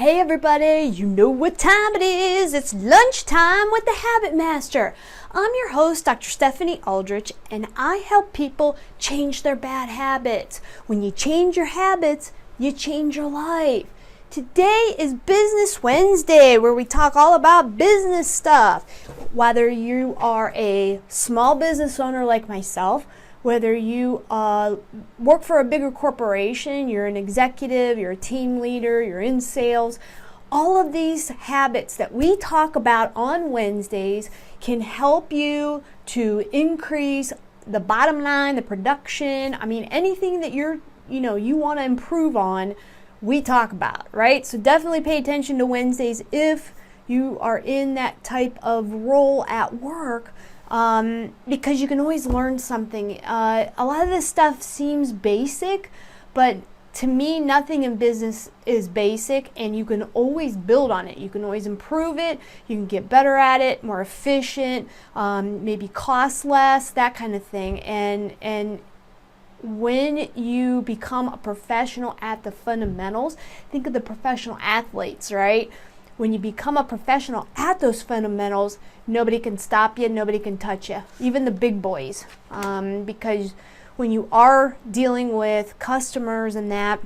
Hey everybody, you know what time it is. It's lunchtime with the Habit Master. I'm your host, Dr. Stephanie Aldrich, and I help people change their bad habits. When you change your habits, you change your life. Today is Business Wednesday, where we talk all about business stuff. Whether you are a small business owner like myself, whether you work for a bigger corporation, you're an executive, you're a team leader, you're in sales, all of these habits that we talk about on Wednesdays can help you to increase the bottom line, the production. I mean, anything that you want to improve on, we talk about, right? So definitely pay attention to Wednesdays if you are in that type of role at work. Because you can always learn something. A lot of this stuff seems basic, but to me, nothing in business is basic, and you can always build on it. You can always improve it. You can get better at it, more efficient, maybe cost less, that kind of thing. And when you become a professional at the fundamentals, think of the professional athletes, right? When you become a professional at those fundamentals, nobody can stop you, nobody can touch you, even the big boys. Because when you are dealing with customers and that,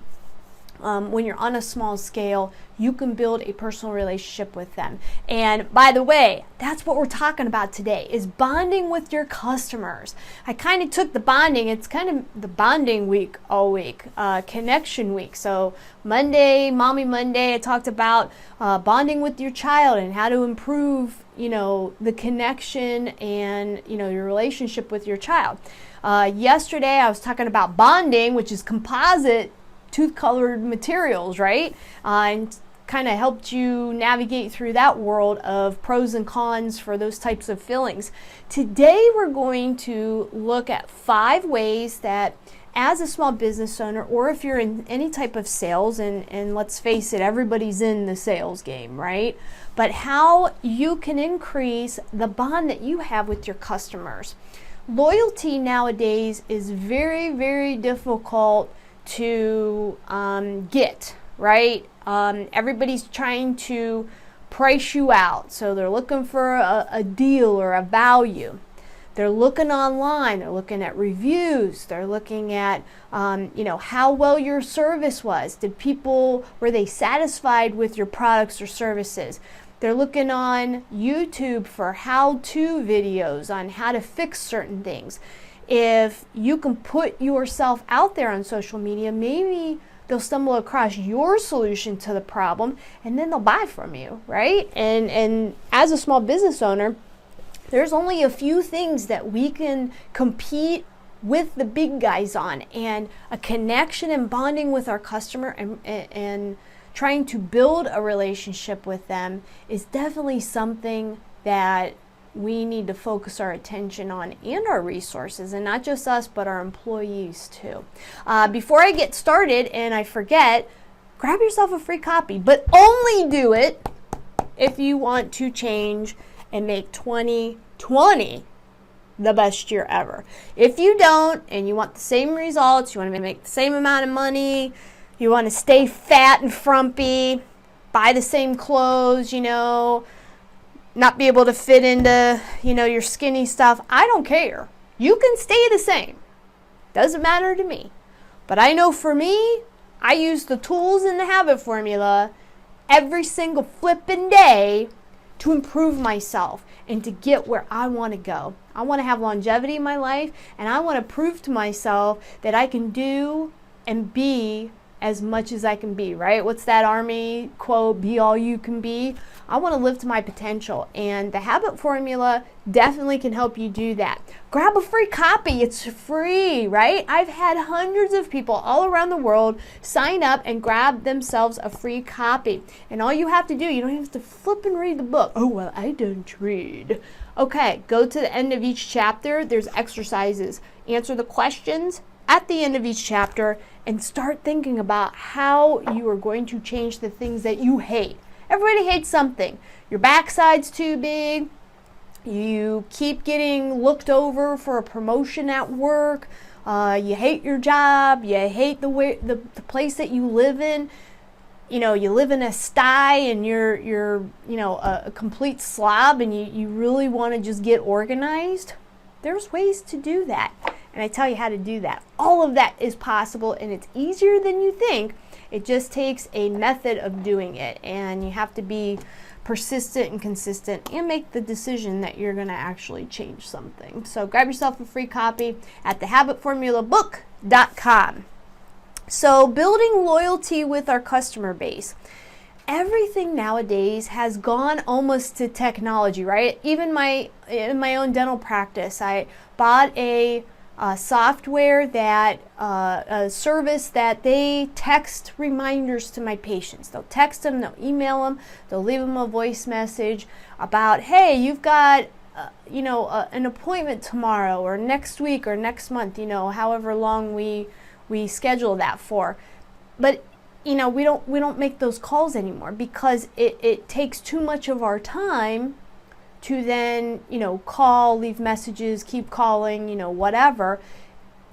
when you're on a small scale, you can build a personal relationship with them. And by the way, that's what we're talking about today, is bonding with your customers. I kind of took the bonding, it's kind of the bonding week all week, connection week. So Monday, Mommy Monday, I talked about bonding with your child and how to improve, the connection and, your relationship with your child. Yesterday, I was talking about bonding, which is composite tooth-colored materials, right? And kind of helped you navigate through that world of pros and cons for those types of fillings. Today, we're going to look at 5 ways that as a small business owner, or if you're in any type of sales, and let's face it, everybody's in the sales game, right? But how you can increase the bond that you have with your customers. Loyalty nowadays is very, very difficult to get, right? Everybody's trying to price you out. So they're looking for a deal or a value. They're looking online. They're looking at reviews. They're looking at, how well your service was. Were they satisfied with your products or services? They're looking on YouTube for how-to videos on how to fix certain things. If you can put yourself out there on social media, maybe they'll stumble across your solution to the problem, and then they'll buy from you, right? And as a small business owner, there's only a few things that we can compete with the big guys on, and a connection and bonding with our customer and trying to build a relationship with them is definitely something that we need to focus our attention on, and our resources, and not just us, but our employees too. Before I get started and I forget, grab yourself a free copy, but only do it if you want to change and make 2020 the best year ever. If you don't, and you want the same results, you want to make the same amount of money, you want to stay fat and frumpy, buy the same clothes, not be able to fit into, your skinny stuff, I don't care. You can stay the same. Doesn't matter to me. But I know for me, I use the tools in the habit formula every single flipping day to improve myself and to get where I want to go. I want to have longevity in my life, and I want to prove to myself that I can do and be as much as I can be, right? What's that Army quote? Be all you can be. I want to live to my potential, and the habit formula definitely can help you do that. Grab a free copy. It's free, right? I've had hundreds of people all around the world sign up and grab themselves a free copy. And all you have to do, you don't have to flip and read the book. Oh, well, I don't read. Okay, go to the end of each chapter. There's exercises. Answer the questions at the end of each chapter and start thinking about how you are going to change the things that you hate. Everybody hates something. Your backside's too big. You keep getting looked over for a promotion at work. You hate your job. You hate the place that you live in. you live in a sty and you're a complete slob and you really want to just get organized, there's ways to do that. And I tell you how to do that. All of that is possible, and it's easier than you think. It just takes a method of doing it, and you have to be persistent and consistent and make the decision that you're going to actually change something. So grab yourself a free copy at thehabitformulabook.com. So building loyalty with our customer base. Everything nowadays has gone almost to technology, right? Even in my own dental practice, I bought a software that a service that they text reminders to my patients. They'll text them, they'll email them, they'll leave them a voice message about, hey, you've got an appointment tomorrow or next week or next month, however long we schedule that for. But we don't make those calls anymore because it takes too much of our time to then, call, leave messages, keep calling, whatever.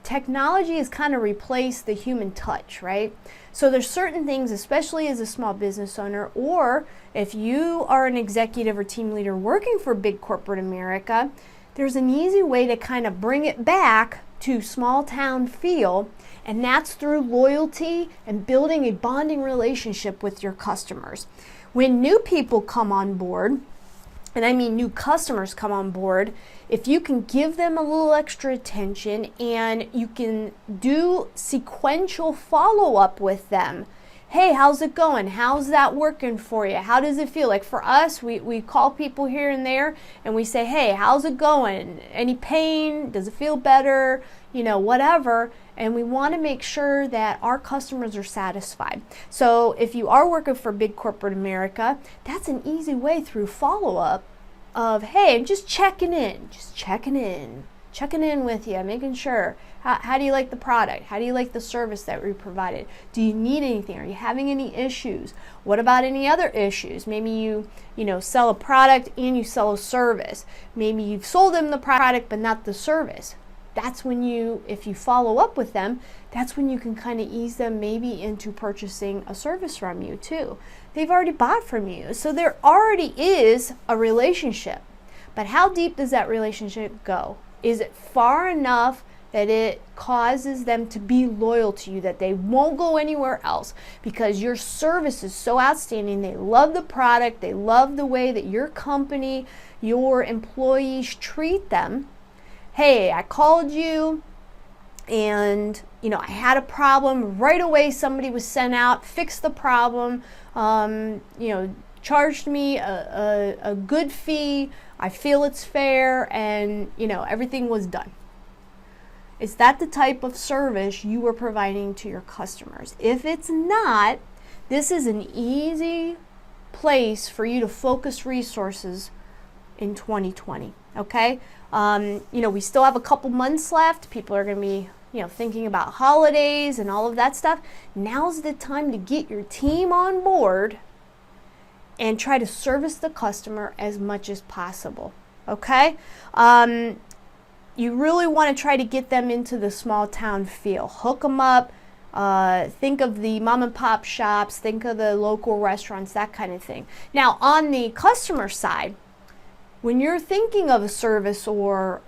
Technology has kind of replaced the human touch, right? So there's certain things, especially as a small business owner, or if you are an executive or team leader working for big corporate America, there's an easy way to kind of bring it back to small town feel, and that's through loyalty and building a bonding relationship with your customers. When new people come on board, and I mean new customers come on board, if you can give them a little extra attention and you can do sequential follow-up with them. Hey, how's it going? How's that working for you? How does it feel? Like for us, we call people here and there and we say, hey, how's it going? Any pain? Does it feel better? Whatever. And we want to make sure that our customers are satisfied. So if you are working for big corporate America, that's an easy way through follow-up of, hey, I'm just checking in with you, making sure. How do you like the product? How do you like the service that we provided? Do you need anything? Are you having any issues? What about any other issues? Maybe you sell a product and you sell a service. Maybe you've sold them the product but not the service. That's when if you follow up with them, that's when you can kind of ease them maybe into purchasing a service from you too. They've already bought from you, so there already is a relationship. But how deep does that relationship go? Is it far enough that it causes them to be loyal to you, that they won't go anywhere else because your service is so outstanding? They love the product, they love the way that your company, your employees treat them. Hey, I called you and I had a problem. Right away somebody was sent out, fixed the problem, charged me a good fee. I feel it's fair, and everything was done. Is that the type of service you are providing to your customers? If it's not, this is an easy place for you to focus resources in 2020. Okay? We still have a couple months left. People are going to be, thinking about holidays and all of that stuff. Now's the time to get your team on board and try to service the customer as much as possible. Okay? You really want to try to get them into the small town feel. Hook them up. Think of the mom and pop shops. Think of the local restaurants, that kind of thing. Now, on the customer side, when you're thinking of a service or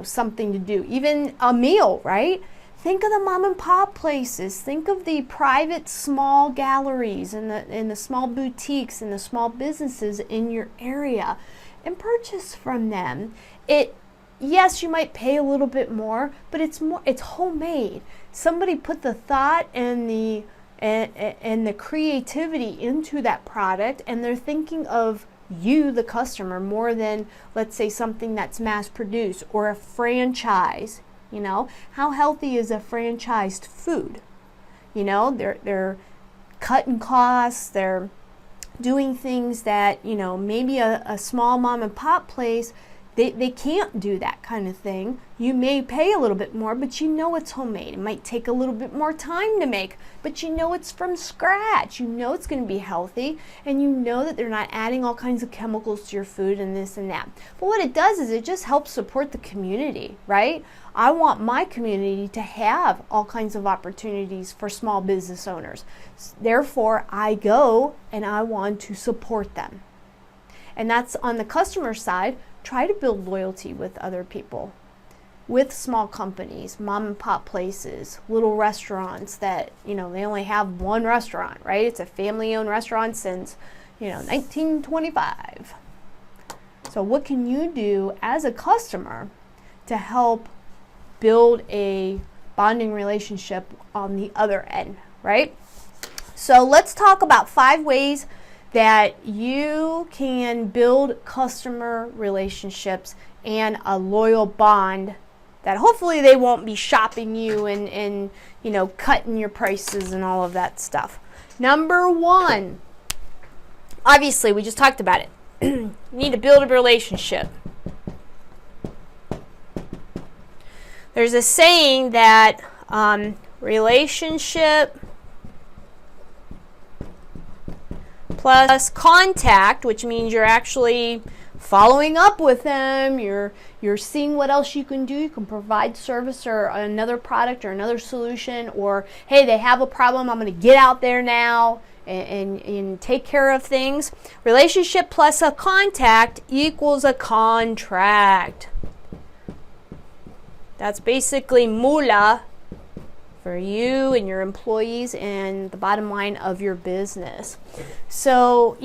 something to do, even a meal, right? Think of the mom and pop places. Think of the private small galleries and the small boutiques and the small businesses in your area, and purchase from them. Yes, you might pay a little bit more, but it's homemade. Somebody put the thought and the creativity into that product, and they're thinking of you, the customer, more than, let's say, something that's mass produced or a franchise. How healthy is a franchised food? They're cutting costs, they're doing things that maybe a small mom and pop place They can't do that kind of thing. You may pay a little bit more, but you know it's homemade. It might take a little bit more time to make, but you know it's from scratch. You know it's going to be healthy, and you know that they're not adding all kinds of chemicals to your food and this and that. But what it does is it just helps support the community, right? I want my community to have all kinds of opportunities for small business owners. Therefore, I go and I want to support them. And that's on the customer side. Try to build loyalty with other people, with small companies, mom and pop places, little restaurants that, they only have one restaurant, right? It's a family-owned restaurant since, 1925. So what can you do as a customer to help build a bonding relationship on the other end, right? So let's talk about 5 ways that you can build customer relationships and a loyal bond that hopefully they won't be shopping you and cutting your prices and all of that stuff. Number 1, obviously we just talked about it. You need to build a relationship. There's a saying that relationship plus contact, which means you're actually following up with them, you're seeing what else you can do. You can provide service or another product or another solution, or hey, they have a problem, I'm going to get out there now and take care of things. Relationship plus a contact equals a contract. That's basically moolah for you and your employees and the bottom line of your business. So,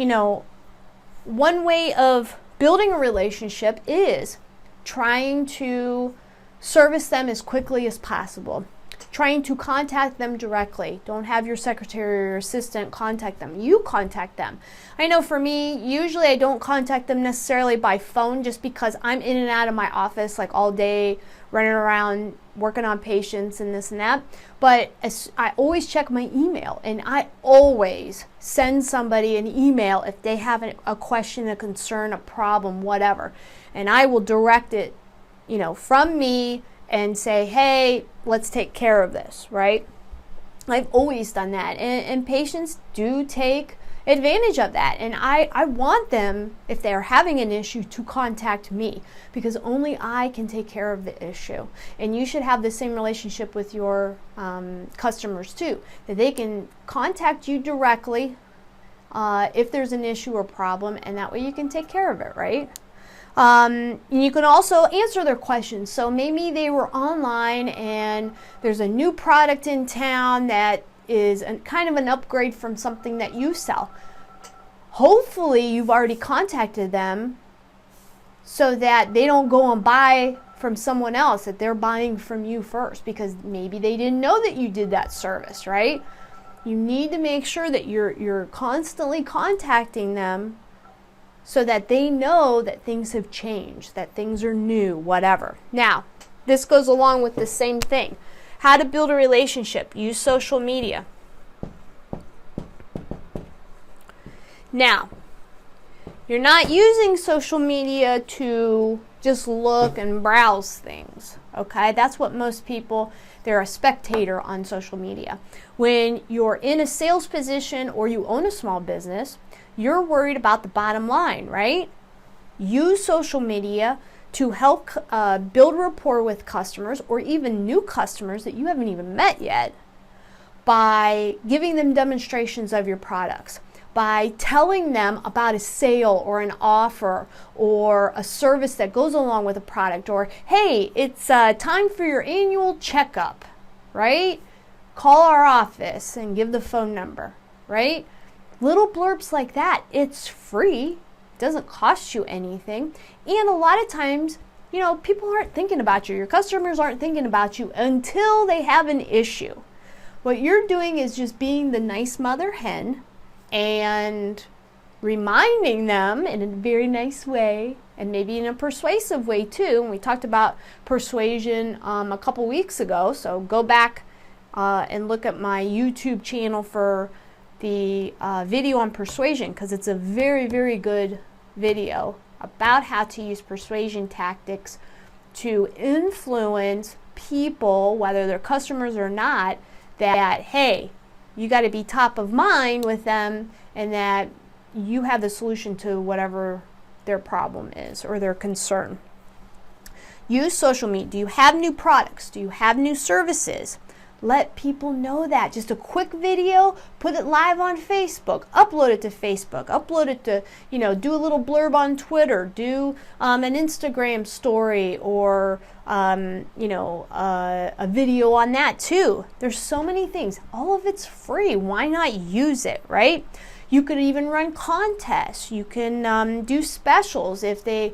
one way of building a relationship is trying to service them as quickly as possible. Trying to contact them directly. Don't have your secretary or assistant contact them. You contact them. I know for me, usually I don't contact them necessarily by phone just because I'm in and out of my office like all day, running around working on patients and this and that. But I always check my email, and I always send somebody an email if they have a question, a concern, a problem, whatever. And I will direct it, from me and say, hey, let's take care of this, right? I've always done that. And patients do take advantage of that. And I want them, if they're having an issue, to contact me, because only I can take care of the issue. And you should have the same relationship with your customers too, that they can contact you directly if there's an issue or problem, and that way you can take care of it, right? You can also answer their questions. So maybe they were online and there's a new product in town that is kind of an upgrade from something that you sell. Hopefully you've already contacted them so that they don't go and buy from someone else, that they're buying from you first, because maybe they didn't know that you did that service, right? You need to make sure that you're constantly contacting them so that they know that things have changed, that things are new, whatever. Now, this goes along with the same thing. How to build a relationship. Use social media. Now, you're not using social media to just look and browse things, okay? That's what most people, they're a spectator on social media. When you're in a sales position or you own a small business, you're worried about the bottom line, right? Use social media to help build rapport with customers, or even new customers that you haven't even met yet, by giving them demonstrations of your products, by telling them about a sale or an offer or a service that goes along with a product, or hey, it's time for your annual checkup, right? Call our office and give the phone number, right? Little blurbs like that. It's free. Doesn't cost you anything. And a lot of times, people aren't thinking about you. Your customers aren't thinking about you until they have an issue. What you're doing is just being the nice mother hen and reminding them in a very nice way, and maybe in a persuasive way too. And we talked about persuasion a couple weeks ago, so go back and look at my YouTube channel for the video on persuasion, because it's a very, very good video about how to use persuasion tactics to influence people, whether they're customers or not, that, hey, you got to be top of mind with them and that you have the solution to whatever their problem is or their concern. Use social media. Do you have new products? Do you have new services? Let people know that. Just a quick video, put it live on Facebook, upload it to Facebook, upload it to, do a little blurb on Twitter, do an Instagram story or, a video on that too. There's so many things. All of it's free. Why not use it, right? You could even run contests. You can do specials. If they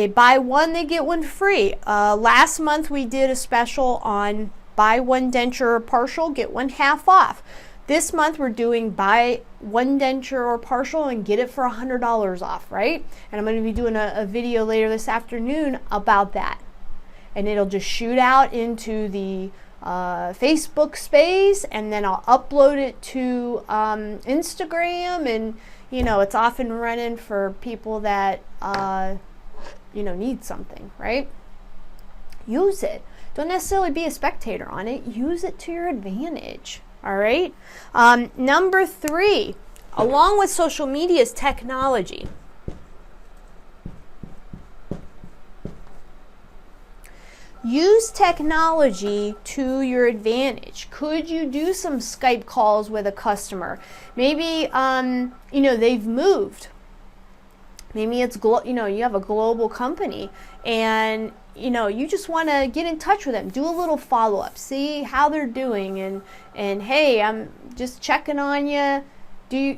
buy one, they get one free. Last month we did a special on buy one denture or partial, get one half off. This month we're doing buy one denture or partial and get it for $100 off, right? And I'm going to be doing a video later this afternoon about that. And it'll just shoot out into the Facebook space, and then I'll upload it to Instagram, and it's off and running for people that need something, right? Use it. Don't necessarily be a spectator on it. Use it to your advantage. All right. Number 3, along with social media, is technology. Use technology to your advantage. Could you do some Skype calls with a customer? Maybe they've moved. Maybe it's you have a global company and you just want to get in touch with them. Do a little follow-up. See how they're doing and hey, I'm just checking on you.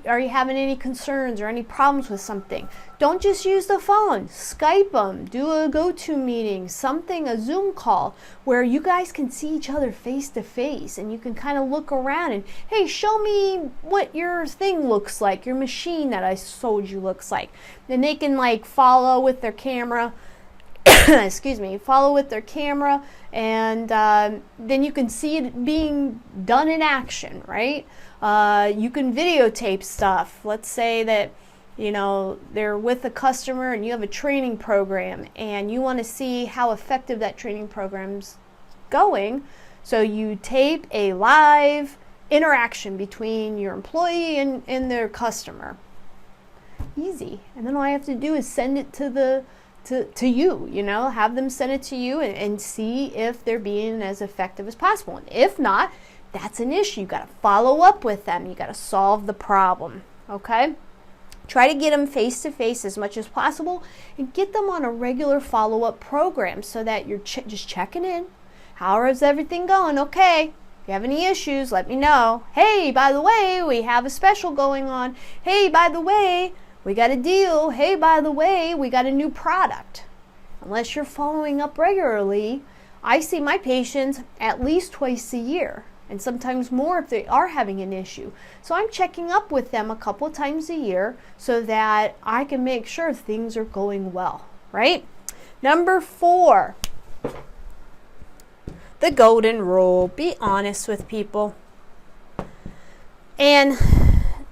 Are you having any concerns or any problems with something? Don't just use the phone. Skype them. Do a go-to meeting, a Zoom call where you guys can see each other face to face and you can kind of look around and, hey, show me what your thing looks like, your machine that I sold you looks like. And they can follow with their camera. Follow with their camera, and then you can see it being done in action, right? You can videotape stuff. Let's say that, they're with a customer and you have a training program and you want to see how effective that training program's going. So you tape a live interaction between your employee and their customer. Easy. And then all I have to do is send it to you, have them send it to you and see if they're being as effective as possible. And if not, that's an issue. You got to follow up with them. You got to solve the problem, okay? Try to get them face to face as much as possible and get them on a regular follow-up program so that you're just checking in. How is everything going? Okay. If you have any issues, let me know. Hey, by the way, we have a special going on. Hey, by the way, we got a deal. Hey, by the way, we got a new product. Unless you're following up regularly, I see my patients at least twice a year, and sometimes more if they are having an issue. So I'm checking up with them a couple times a year so that I can make sure things are going well, right? Number 4, the golden rule: be honest with people. And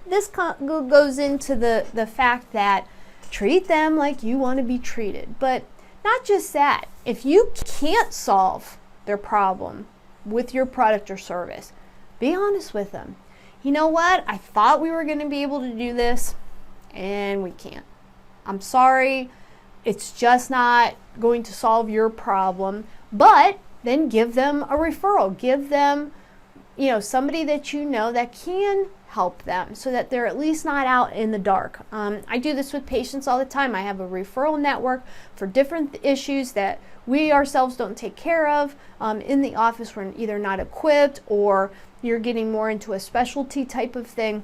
this goes into the fact that treat them like you want to be treated. But not just that. If you can't solve their problem with your product or service, be honest with them. You know what? I thought we were going to be able to do this, and we can't. I'm sorry. It's just not going to solve your problem. But then give them a referral. Give them, somebody that that can help them so that they're at least not out in the dark. I do this with patients all the time. I have a referral network for different issues that we ourselves don't take care of. In the office, we're either not equipped or you're getting more into a specialty type of thing.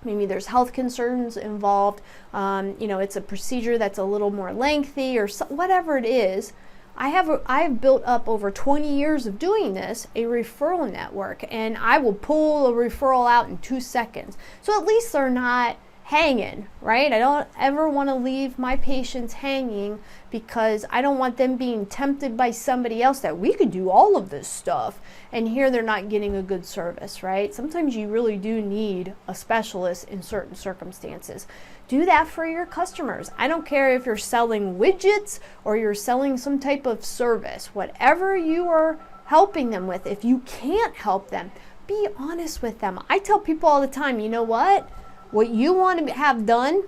Maybe there's health concerns involved. It's a procedure that's a little more lengthy or whatever it is. I've built up over 20 years of doing this, a referral network, and I will pull a referral out in 2 seconds. So at least they're not hanging, right? I don't ever want to leave my patients hanging because I don't want them being tempted by somebody else that we could do all of this stuff and here they're not getting a good service, right? Sometimes you really do need a specialist in certain circumstances. Do that for your customers. I don't care if you're selling widgets or you're selling some type of service, whatever you are helping them with. If you can't help them, be honest with them. I tell people all the time, you know what you want to have done,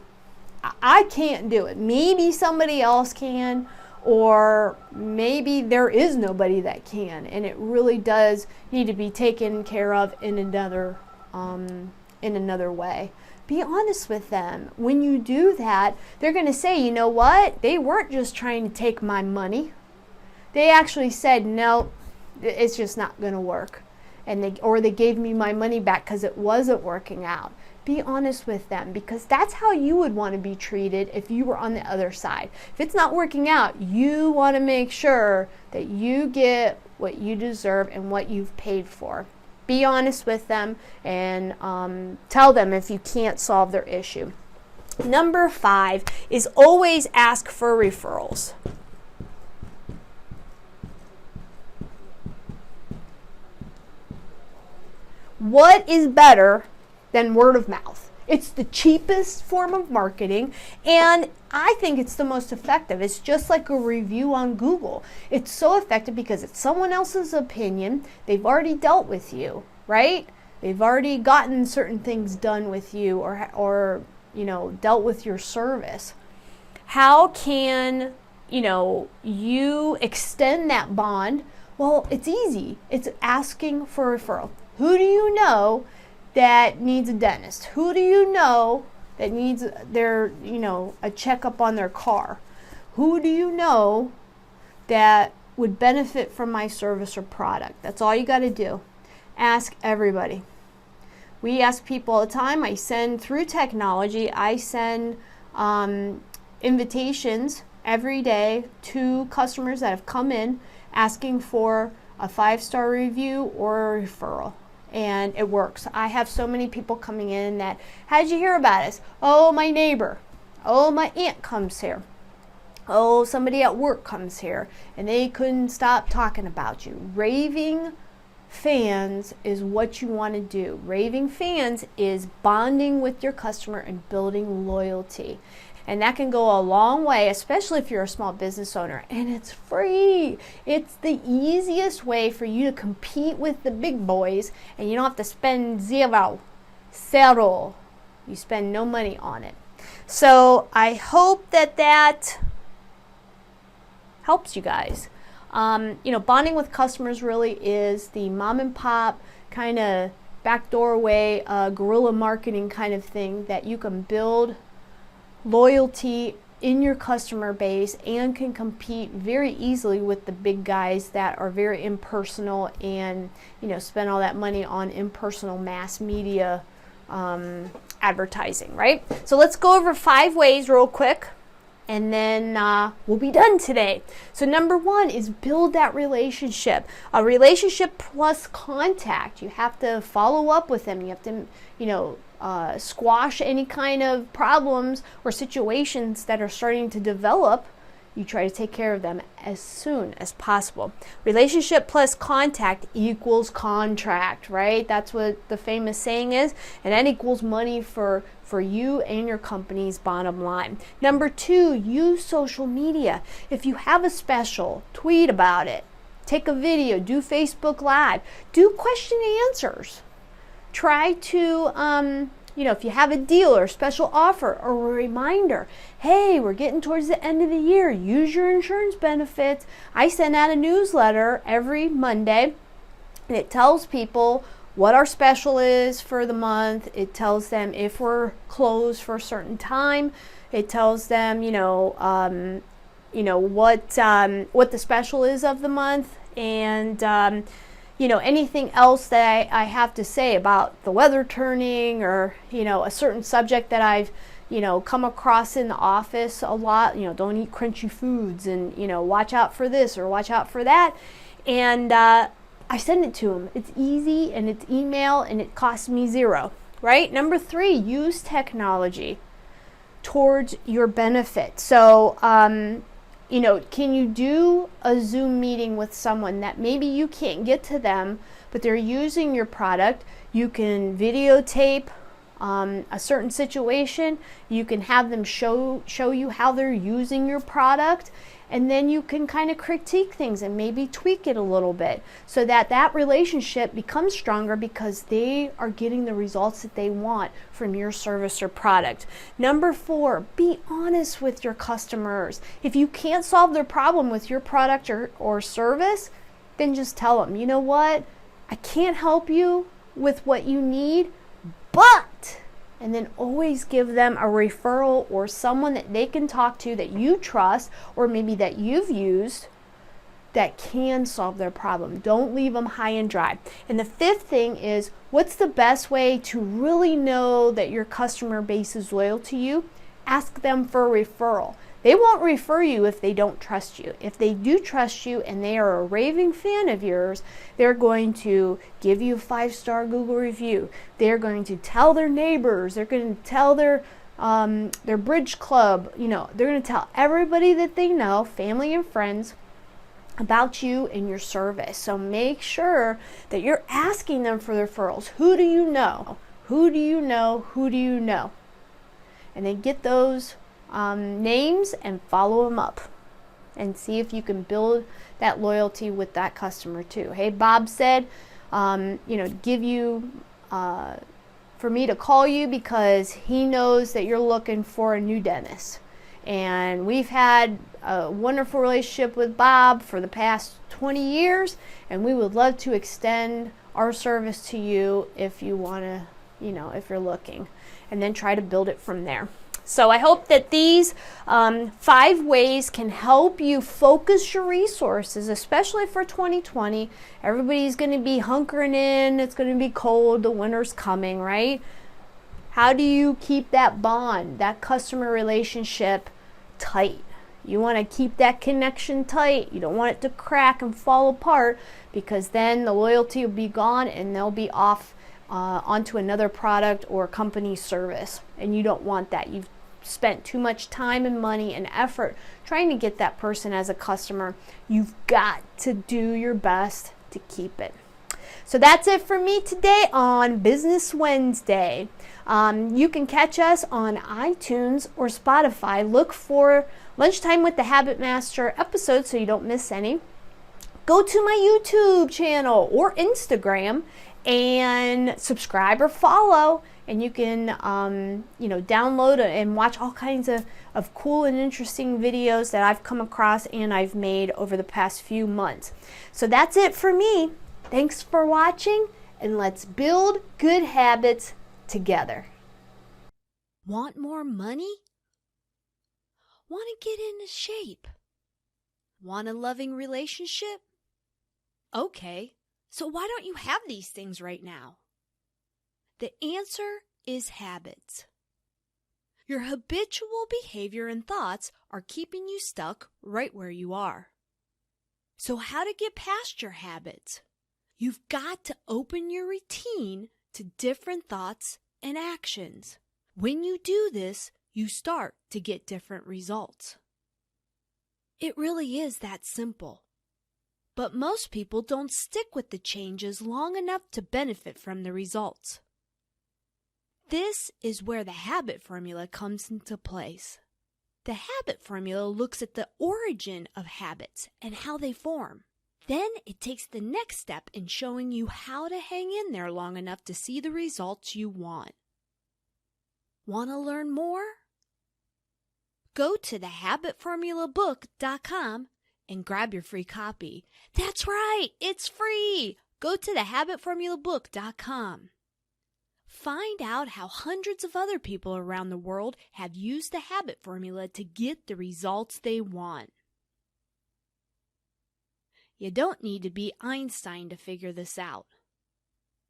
I can't do it. Maybe somebody else can, or maybe there is nobody that can, and it really does need to be taken care of in another way. Be honest with them. When you do that, they're going to say, you know what? They weren't just trying to take my money. They actually said, no, it's just not going to work. And they gave me my money back because it wasn't working out. Be honest with them, because that's how you would want to be treated if you were on the other side. If it's not working out, you want to make sure that you get what you deserve and what you've paid for. Be honest with them and tell them if you can't solve their issue. Number 5 is always ask for referrals. What is better than word of mouth? It's the cheapest form of marketing, and I think it's the most effective. It's just like a review on Google. It's so effective because it's someone else's opinion. They've already dealt with you, right? They've already gotten certain things done with you or dealt with your service. How can, you extend that bond? Well, it's easy. It's asking for a referral. Who do you know that needs a dentist? Who do you know that needs a checkup on their car? Who do you know that would benefit from my service or product? That's all you got to do. Ask everybody. We ask people all the time. I send through technology. I send invitations every day to customers that have come in asking for a 5-star review or a referral. And it works. I have so many people coming in that, how did you hear about us? Oh, my neighbor. Oh, my aunt comes here. Oh, somebody at work comes here. And they couldn't stop talking about you. Raving fans is what you want to do. Raving fans is bonding with your customer and building loyalty. And that can go a long way, especially if you're a small business owner. And it's free. It's the easiest way for you to compete with the big boys. And you don't have to spend zero. You spend no money on it. So I hope that helps you guys. Bonding with customers really is the mom and pop kind of backdoor way, guerrilla marketing kind of thing that you can build loyalty in your customer base and can compete very easily with the big guys that are very impersonal and spend all that money on impersonal mass media advertising, right? So let's go over 5 ways real quick and then we'll be done today. So number 1 is build that relationship. A relationship plus contact. You have to follow up with them. You have to squash any kind of problems or situations that are starting to develop. You try to take care of them as soon as possible. Relationship plus contact equals contract, right? That's what the famous saying is, and that equals money for you and your company's bottom line. Number 2, use social media. If you have a special, tweet about it. Take a video, do Facebook Live, do question and answers. Try to, if you have a deal or a special offer or a reminder, hey, we're getting towards the end of the year, use your insurance benefits. I send out a newsletter every Monday, and it tells people what our special is for the month. It tells them if we're closed for a certain time. It tells them, what the special is of the month, and anything else that I have to say about the weather turning or, a certain subject that I've, come across in the office a lot. Don't eat crunchy foods and, watch out for this or watch out for that. And I send it to them. It's easy and it's email and it costs me 0. right? Number 3, use technology towards your benefit. So, can you do a Zoom meeting with someone that maybe you can't get to them, but they're using your product? You can videotape a certain situation. You can have them show you how they're using your product, and then you can kind of critique things and maybe tweak it a little bit so that relationship becomes stronger because they are getting the results that they want from your service or product. Number 4, be honest with your customers. If you can't solve their problem with your product or service, then just tell them, you know what, I can't help you with what you need, but, and then always give them a referral or someone that they can talk to that you trust or maybe that you've used that can solve their problem. Don't leave them high and dry. And the 5th thing is, what's the best way to really know that your customer base is loyal to you? Ask them for a referral. They won't refer you if they don't trust you. If they do trust you and they are a raving fan of yours, they're going to give you a 5-star Google review. They're going to tell their neighbors. They're going to tell their bridge club. They're going to tell everybody that they know, family and friends, about you and your service. So make sure that you're asking them for referrals. Who do you know? Who do you know? Who do you know? And then get those names and follow them up and see if you can build that loyalty with that customer too. Hey, Bob said, give you, for me to call you because he knows that you're looking for a new dentist. And we've had a wonderful relationship with Bob for the past 20 years, and we would love to extend our service to you if you want to, if you're looking, and then try to build it from there. So I hope that these 5 ways can help you focus your resources, especially for 2020. Everybody's going to be hunkering in. It's going to be cold. The winter's coming, right? How do you keep that bond, that customer relationship tight? You want to keep that connection tight. You don't want it to crack and fall apart, because then the loyalty will be gone and they'll be off onto another product or company service. And you don't want that. You've spent too much time and money and effort trying to get that person as a customer. You've got to do your best to keep it. So that's it for me today on Business Wednesday. You can catch us on iTunes or Spotify. Look for Lunchtime with the Habit Master episodes so you don't miss any. Go to my YouTube channel or Instagram and subscribe or follow, and you can download and watch all kinds of cool and interesting videos that I've come across and I've made over the past few months. So that's it for me. Thanks for watching, and let's build good habits together. Want more money? Want to get into shape? Want a loving relationship? Okay, so why don't you have these things right now? The answer is habits. Your habitual behavior and thoughts are keeping you stuck right where you are. So how to get past your habits? You've got to open your routine to different thoughts and actions. When you do this, you start to get different results. It really is that simple. But most people don't stick with the changes long enough to benefit from the results. This is where the habit formula comes into place. The habit formula looks at the origin of habits and how they form. Then it takes the next step in showing you how to hang in there long enough to see the results you want. Want to learn more? Go to thehabitformulabook.com and grab your free copy. That's right, it's free. Go to thehabitformulabook.com. Find out how hundreds of other people around the world have used the habit formula to get the results they want. You don't need to be Einstein to figure this out.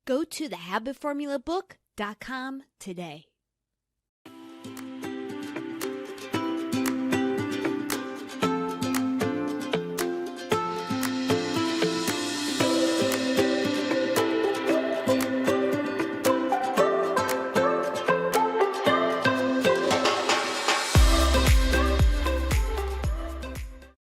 Go to thehabitformulabook.com today.